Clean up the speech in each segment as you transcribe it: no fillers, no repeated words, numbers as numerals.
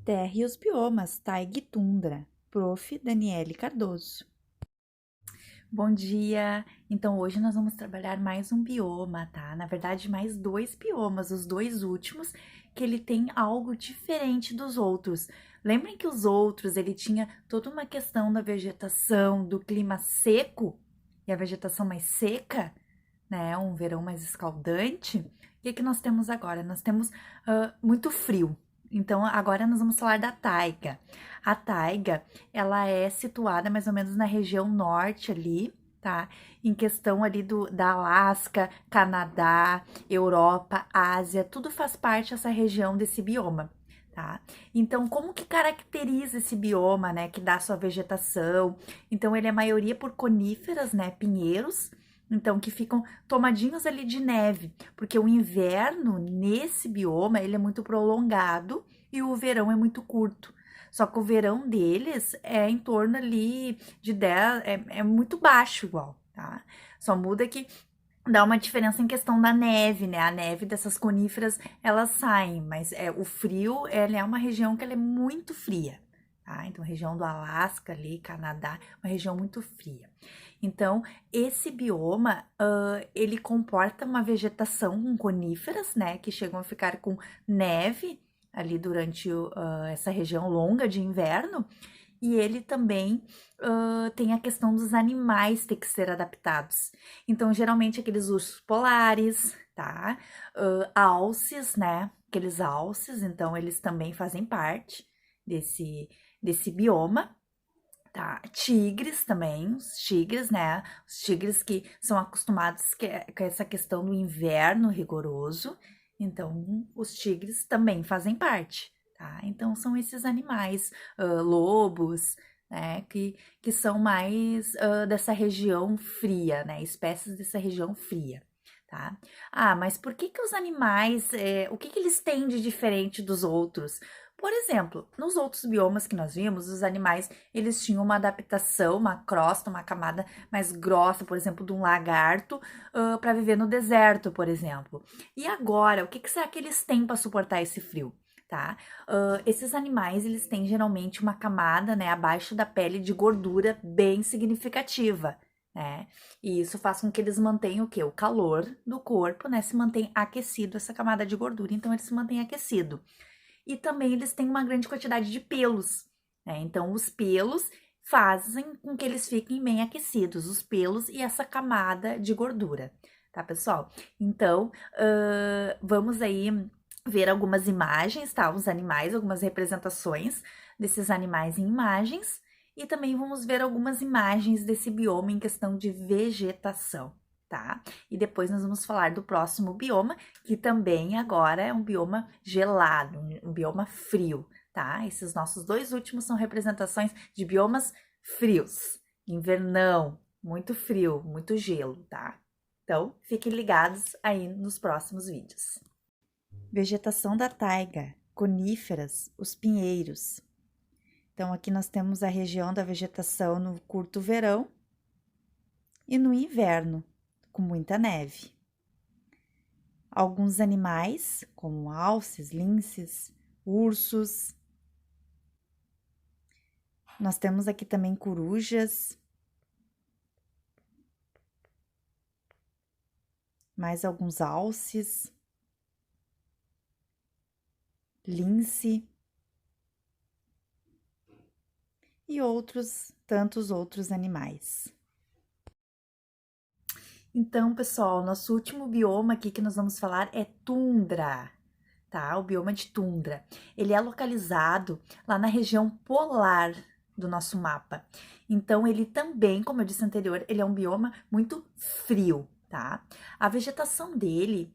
Terra e os biomas, Taiga e Tundra, Prof. Daniele Cardoso. Bom dia! Então, hoje nós vamos trabalhar mais um bioma, tá? Na verdade, mais dois biomas, os dois últimos, que ele tem algo diferente dos outros. Lembrem que os outros, ele tinha toda uma questão da vegetação, do clima seco, e a vegetação mais seca, né? Um verão mais escaldante. O que que nós temos agora? Nós temos muito frio. Então, agora nós vamos falar da taiga. A taiga, ela é situada mais ou menos na região norte ali, tá? Em questão ali da Alasca, Canadá, Europa, Ásia, tudo faz parte dessa região desse bioma, tá? Então, como que caracteriza esse bioma, né? Que dá sua vegetação? Então, ele é maioria por coníferas, né? Pinheiros, então, que ficam tomadinhos ali de neve, porque o inverno nesse bioma ele é muito prolongado e o verão é muito curto. Só que o verão deles é em torno ali de 10, é muito baixo igual, tá? Só muda que dá uma diferença em questão da neve, né? A neve dessas coníferas, elas saem, mas o frio, ela é uma região que ela é muito fria, tá? Então, região do Alasca ali, Canadá, uma região muito fria. Então, esse bioma, ele comporta uma vegetação com coníferas, né? Que chegam a ficar com neve ali durante essa região longa de inverno. E ele também tem a questão dos animais ter que ser adaptados. Então, geralmente, aqueles ursos polares, tá? Alces, né? Aqueles alces, então, eles também fazem parte desse bioma. Tá, tigres também, os tigres, né? Os tigres que são acostumados com essa questão do inverno rigoroso, então os tigres também fazem parte, tá? Então são esses animais, lobos, né? Que são mais dessa região fria, né? Espécies dessa região fria, tá? Ah, mas por que que os animais, o que que eles têm de diferente dos outros? Por exemplo, nos outros biomas que nós vimos, os animais eles tinham uma adaptação, uma crosta, uma camada mais grossa, por exemplo, de um lagarto, para viver no deserto, por exemplo. E agora, o que que será que eles têm para suportar esse frio? Tá? Esses animais eles têm geralmente uma camada, né, abaixo da pele de gordura bem significativa, né? E isso faz com que eles mantenham o quê? O calor do corpo, né? Se mantém aquecido essa camada de gordura, então ele se mantém aquecido. E também eles têm uma grande quantidade de pelos, né? Então, os pelos fazem com que eles fiquem bem aquecidos, os pelos e essa camada de gordura, tá, pessoal? Então, vamos aí ver algumas imagens, tá? Os animais, algumas representações desses animais em imagens, e também vamos ver algumas imagens desse bioma em questão de vegetação, tá? E depois nós vamos falar do próximo bioma, que também agora é um bioma gelado, um bioma frio, tá? Esses nossos dois últimos são representações de biomas frios, invernão, muito frio, muito gelo, tá? Então, fiquem ligados aí nos próximos vídeos. Vegetação da taiga, coníferas, os pinheiros. Então, aqui nós temos a região da vegetação no curto verão e no inverno, com muita neve. Alguns animais, como alces, linces, ursos. Nós temos aqui também corujas. Mais alguns alces. Lince. E outros, tantos outros animais. Então, pessoal, nosso último bioma aqui que nós vamos falar é tundra, tá? O bioma de tundra. Ele é localizado lá na região polar do nosso mapa. Então, ele também, como eu disse anterior, ele é um bioma muito frio, tá? A vegetação dele,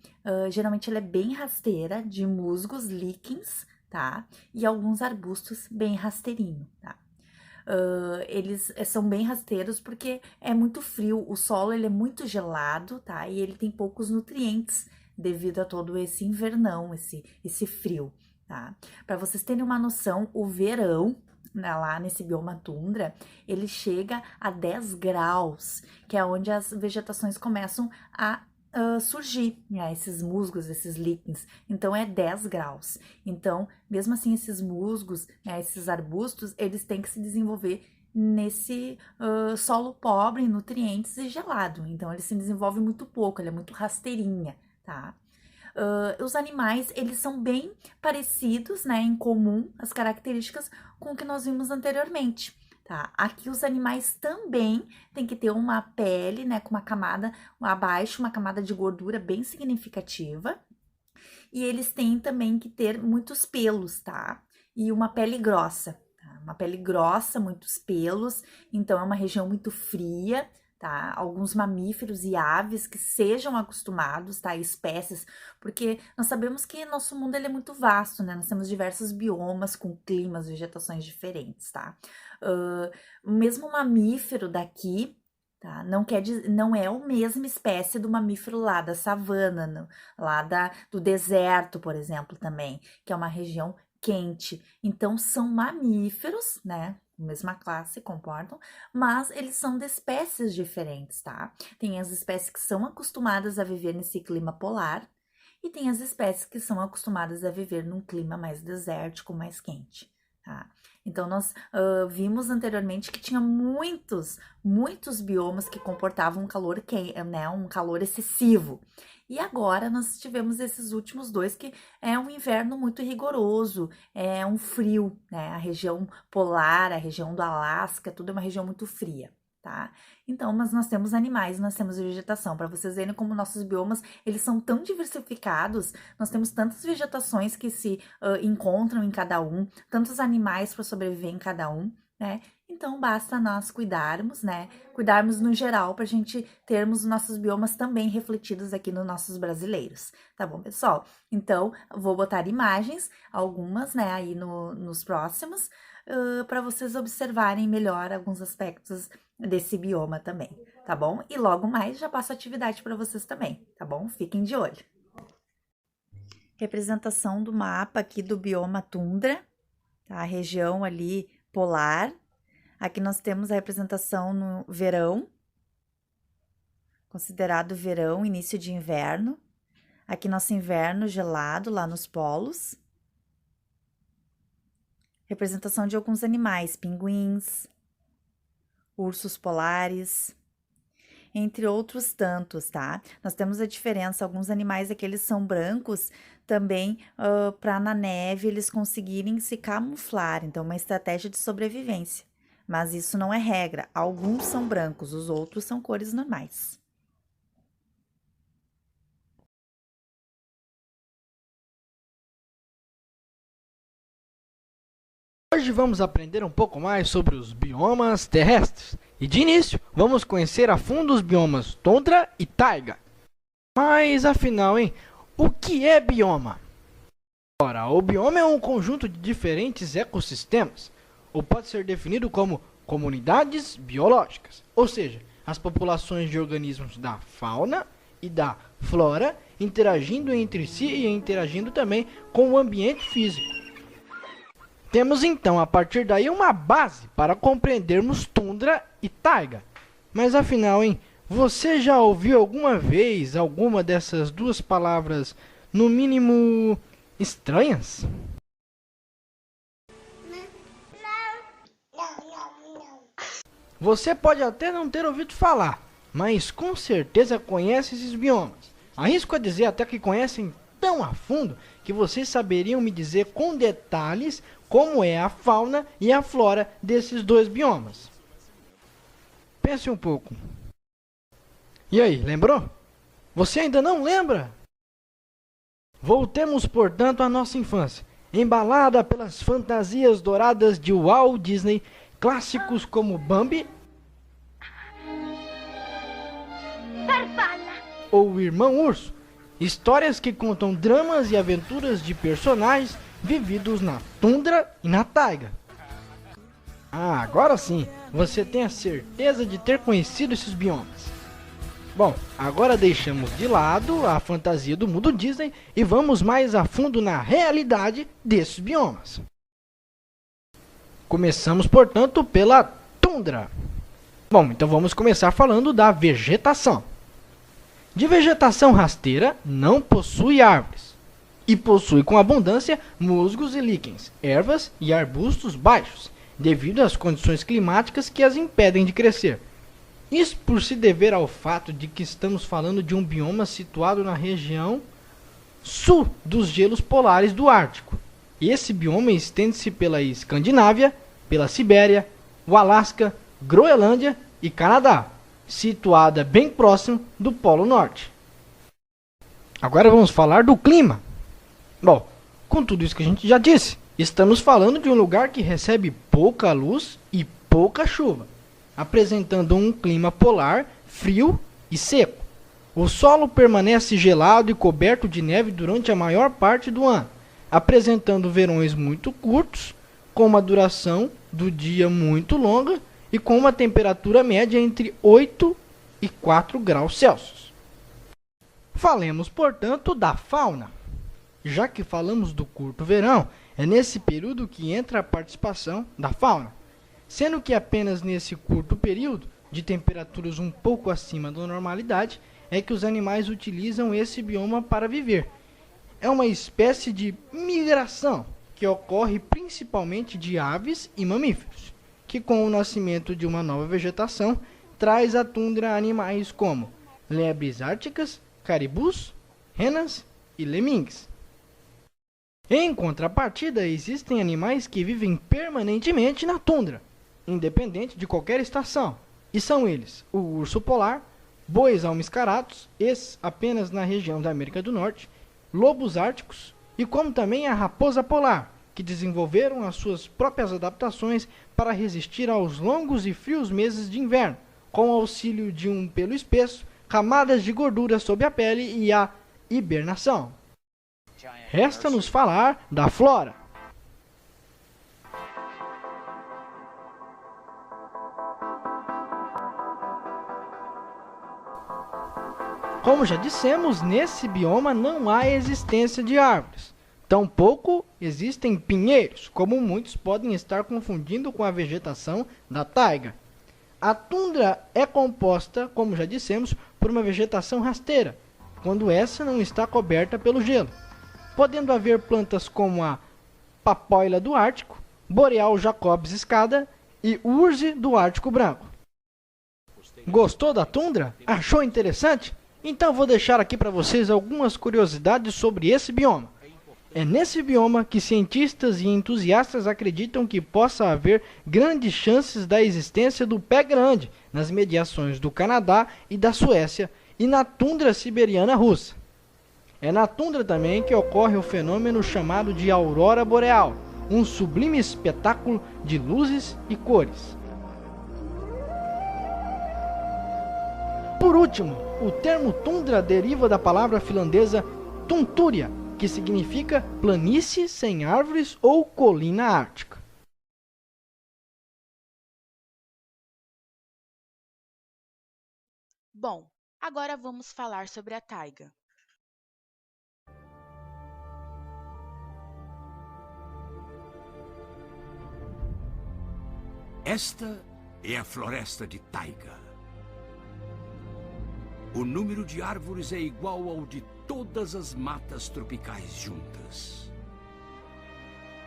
geralmente, ela é bem rasteira, de musgos, líquens, tá? E alguns arbustos bem rasteirinho, tá? Eles são bem rasteiros porque é muito frio, o solo ele é muito gelado, tá? E ele tem poucos nutrientes devido a todo esse invernão, esse frio, tá? Para vocês terem uma noção, o verão, né, lá nesse bioma tundra, ele chega a 10 graus, que é onde as vegetações começam a surgir, né, esses musgos, esses líquens. Então é 10 graus. Então, mesmo assim, esses musgos, né, esses arbustos, eles têm que se desenvolver nesse solo pobre em nutrientes e gelado. Então, ele se desenvolve muito pouco, ele é muito rasteirinha, tá? Os animais, eles são bem parecidos, né, em comum, as características com o que nós vimos anteriormente. Tá? Aqui os animais também têm que ter uma pele, né, com uma camada abaixo, uma camada de gordura bem significativa. E eles têm também que ter muitos pelos, tá? E uma pele grossa, tá? Uma pele grossa, muitos pelos. Então é uma região muito fria, tá? Alguns mamíferos e aves que sejam acostumados, tá? Espécies, porque nós sabemos que nosso mundo ele é muito vasto, né? Nós temos diversos biomas com climas, vegetações diferentes, tá? Mesmo o mamífero daqui, tá? Não é a mesma espécie do mamífero lá da savana, lá do deserto, por exemplo, também, que é uma região quente. Então, são mamíferos, né? Mesma classe, comportam, mas eles são de espécies diferentes, tá? Tem as espécies que são acostumadas a viver nesse clima polar e tem as espécies que são acostumadas a viver num clima mais desértico, mais quente, tá? Então, nós vimos anteriormente que tinha muitos biomas que comportavam um calor, né, um calor excessivo. E agora nós tivemos esses últimos dois, que é um inverno muito rigoroso, é um frio, né? A região polar, a região do Alasca, tudo é uma região muito fria, tá? Então, mas nós temos animais, nós temos vegetação. Para vocês verem como nossos biomas, eles são tão diversificados, nós temos tantas vegetações que se encontram em cada um, tantos animais para sobreviver em cada um, né? Então, basta nós cuidarmos, né? Cuidarmos no geral para a gente termos os nossos biomas também refletidos aqui nos nossos brasileiros, tá bom, pessoal? Então, vou botar imagens, algumas, né, aí nos próximos, para vocês observarem melhor alguns aspectos desse bioma também, tá bom? E logo mais já passo a atividade para vocês também, tá bom? Fiquem de olho. Representação do mapa aqui do bioma tundra, tá? A região ali polar. Aqui nós temos a representação no verão, considerado verão, início de inverno. Aqui nosso inverno gelado lá nos polos. Representação de alguns animais, pinguins, ursos polares, entre outros tantos, tá? Nós temos a diferença, alguns animais aqueles são brancos também para na neve eles conseguirem se camuflar, então uma estratégia de sobrevivência. Mas isso não é regra, alguns são brancos, os outros são cores normais. Hoje vamos aprender um pouco mais sobre os biomas terrestres. E de início, vamos conhecer a fundo os biomas tundra e taiga. Mas afinal, o que é bioma? Ora, o bioma é um conjunto de diferentes ecossistemas, ou pode ser definido como comunidades biológicas, ou seja, as populações de organismos da fauna e da flora interagindo entre si e interagindo também com o ambiente físico. Temos então, a partir daí, uma base para compreendermos tundra e taiga. Mas afinal, você já ouviu alguma vez alguma dessas duas palavras, no mínimo, estranhas? Você pode até não ter ouvido falar, mas com certeza conhece esses biomas. Arrisco a dizer até que conhecem tão a fundo que vocês saberiam me dizer com detalhes como é a fauna e a flora desses dois biomas. Pense um pouco. E aí, lembrou? Você ainda não lembra? Voltemos, portanto, à nossa infância, embalada pelas fantasias douradas de Walt Disney, clássicos como Bambi ou O Irmão Urso, histórias que contam dramas e aventuras de personagens vividos na tundra e na taiga. Ah, agora sim, você tem a certeza de ter conhecido esses biomas. Bom, agora deixamos de lado a fantasia do mundo Disney e vamos mais a fundo na realidade desses biomas. Começamos, portanto, pela tundra. Bom, então vamos começar falando da vegetação. De vegetação rasteira, não possui árvores e possui com abundância musgos e líquens, ervas e arbustos baixos, devido às condições climáticas que as impedem de crescer. Isso por se dever ao fato de que estamos falando de um bioma situado na região sul dos gelos polares do Ártico. Esse bioma estende-se pela Escandinávia, pela Sibéria, o Alasca, Groenlândia e Canadá, situada bem próximo do Polo Norte. Agora vamos falar do clima. Bom, com tudo isso que a gente já disse, estamos falando de um lugar que recebe pouca luz e pouca chuva, apresentando um clima polar frio e seco. O solo permanece gelado e coberto de neve durante a maior parte do ano, apresentando verões muito curtos, com uma duração do dia muito longa e com uma temperatura média entre 8 e 4 graus Celsius. Falemos, portanto, da fauna. Já que falamos do curto verão, é nesse período que entra a participação da fauna, sendo que apenas nesse curto período, de temperaturas um pouco acima da normalidade, é que os animais utilizam esse bioma para viver. É uma espécie de migração que ocorre principalmente de aves e mamíferos, que com o nascimento de uma nova vegetação traz à tundra animais como lebres árticas, caribus, renas e lemingues. Em contrapartida, existem animais que vivem permanentemente na tundra, independente de qualquer estação, e são eles o urso polar, bois almiscarados, esses apenas na região da América do Norte, lobos árticos e como também a raposa polar, que desenvolveram as suas próprias adaptações para resistir aos longos e frios meses de inverno, com o auxílio de um pelo espesso, camadas de gordura sob a pele e a hibernação. Resta-nos falar da flora. Como já dissemos, nesse bioma não há existência de árvores. Tampouco existem pinheiros, como muitos podem estar confundindo com a vegetação da taiga. A tundra é composta, como já dissemos, por uma vegetação rasteira, quando essa não está coberta pelo gelo, podendo haver plantas como a papoila do Ártico, boreal Jacobs escada e urze do Ártico branco. Gostou da tundra? Achou interessante? Então vou deixar aqui para vocês algumas curiosidades sobre esse bioma. É nesse bioma que cientistas e entusiastas acreditam que possa haver grandes chances da existência do pé grande nas mediações do Canadá e da Suécia e na tundra siberiana russa. É na tundra também que ocorre o fenômeno chamado de aurora boreal, um sublime espetáculo de luzes e cores. Por último, o termo tundra deriva da palavra finlandesa tunturia, que significa planície sem árvores ou colina ártica. Bom, agora vamos falar sobre a taiga. Esta é a floresta de taiga. O número de árvores é igual ao de todas as matas tropicais juntas.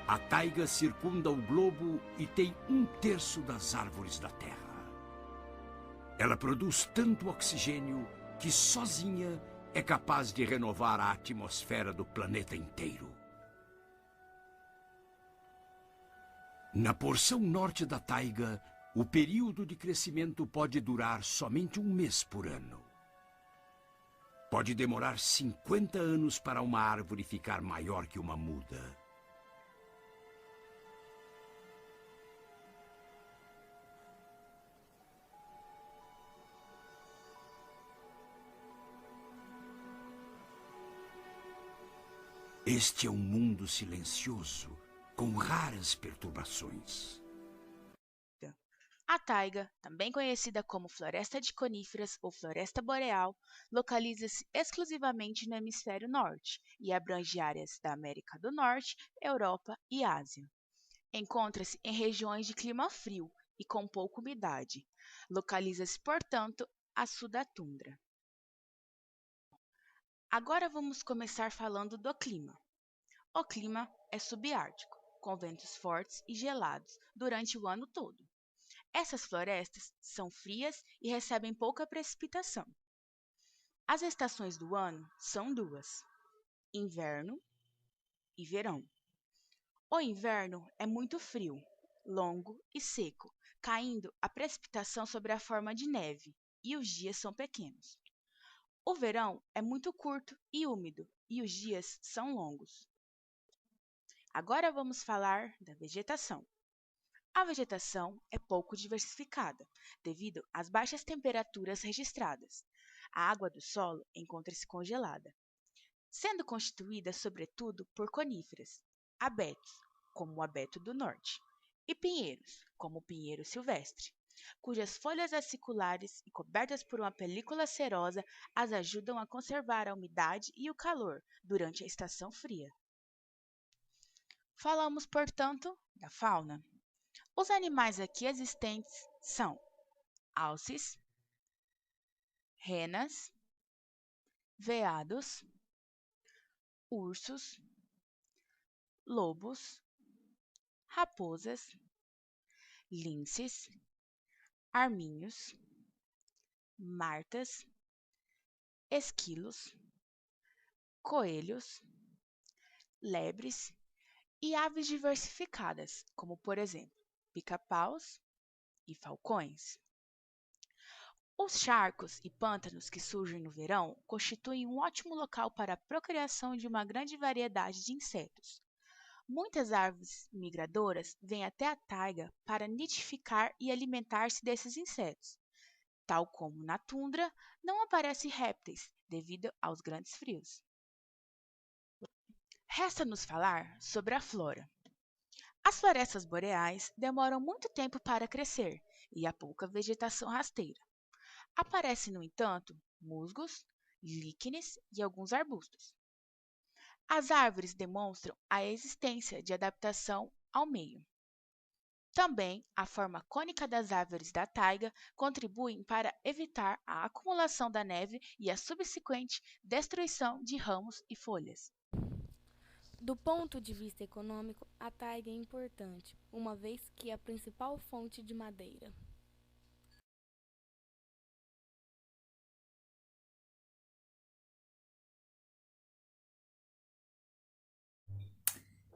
A taiga circunda o globo e tem 1/3 das árvores da Terra. Ela produz tanto oxigênio que sozinha é capaz de renovar a atmosfera do planeta inteiro. Na porção norte da taiga, o período de crescimento pode durar somente 1 mês por ano. Pode demorar 50 anos para uma árvore ficar maior que uma muda. Este é um mundo silencioso, com raras perturbações. A taiga, também conhecida como floresta de coníferas ou floresta boreal, localiza-se exclusivamente no hemisfério norte e abrange áreas da América do Norte, Europa e Ásia. Encontra-se em regiões de clima frio e com pouca umidade. Localiza-se, portanto, a sul da tundra. Agora vamos começar falando do clima. O clima é subártico, com ventos fortes e gelados durante o ano todo. Essas florestas são frias e recebem pouca precipitação. As estações do ano são duas: inverno e verão. O inverno é muito frio, longo e seco, caindo a precipitação sobre a forma de neve, e os dias são pequenos. O verão é muito curto e úmido, e os dias são longos. Agora vamos falar da vegetação. A vegetação é pouco diversificada, devido às baixas temperaturas registradas. A água do solo encontra-se congelada, sendo constituída sobretudo por coníferas, abetos, como o abeto do norte, e pinheiros, como o pinheiro silvestre, cujas folhas aciculares e cobertas por uma película cerosa as ajudam a conservar a umidade e o calor durante a estação fria. Falamos, portanto, da fauna. Os animais aqui existentes são alces, renas, veados, ursos, lobos, raposas, linces, arminhos, martas, esquilos, coelhos, lebres e aves diversificadas, como por exemplo, pica-paus e falcões. Os charcos e pântanos que surgem no verão constituem um ótimo local para a procriação de uma grande variedade de insetos. Muitas aves migradoras vêm até a taiga para nidificar e alimentar-se desses insetos. Tal como na tundra, não aparecem répteis devido aos grandes frios. Resta-nos falar sobre a flora. As florestas boreais demoram muito tempo para crescer e há pouca vegetação rasteira. Aparecem, no entanto, musgos, líquenes e alguns arbustos. As árvores demonstram a existência de adaptação ao meio. Também a forma cônica das árvores da taiga contribuem para evitar a acumulação da neve e a subsequente destruição de ramos e folhas. Do ponto de vista econômico, a taiga é importante, uma vez que é a principal fonte de madeira.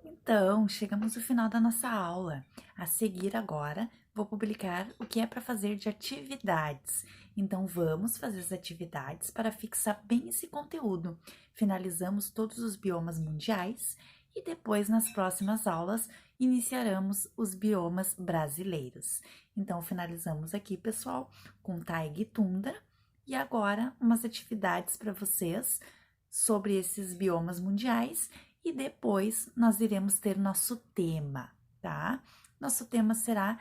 Então, chegamos ao final da nossa aula. A seguir agora, vou publicar o que é para fazer de atividades. Então, vamos fazer as atividades para fixar bem esse conteúdo. Finalizamos todos os biomas mundiais e depois, nas próximas aulas, iniciaremos os biomas brasileiros. Então, finalizamos aqui, pessoal, com taiga e tundra. E agora, umas atividades para vocês sobre esses biomas mundiais. E depois nós iremos ter nosso tema, tá? Nosso tema será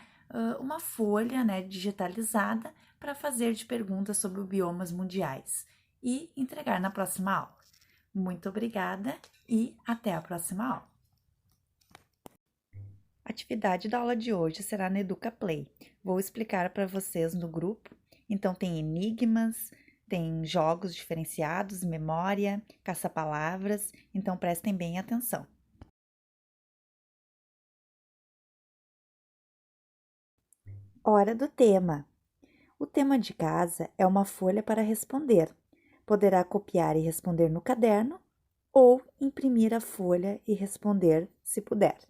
uma folha, né, digitalizada para fazer de perguntas sobre os biomas mundiais e entregar na próxima aula. Muito obrigada e até a próxima aula. A atividade da aula de hoje será no Educa Play. Vou explicar para vocês no grupo. Então, tem enigmas, tem jogos diferenciados, memória, caça-palavras, então prestem bem atenção. Hora do tema. O tema de casa é uma folha para responder. Poderá copiar e responder no caderno ou imprimir a folha e responder se puder.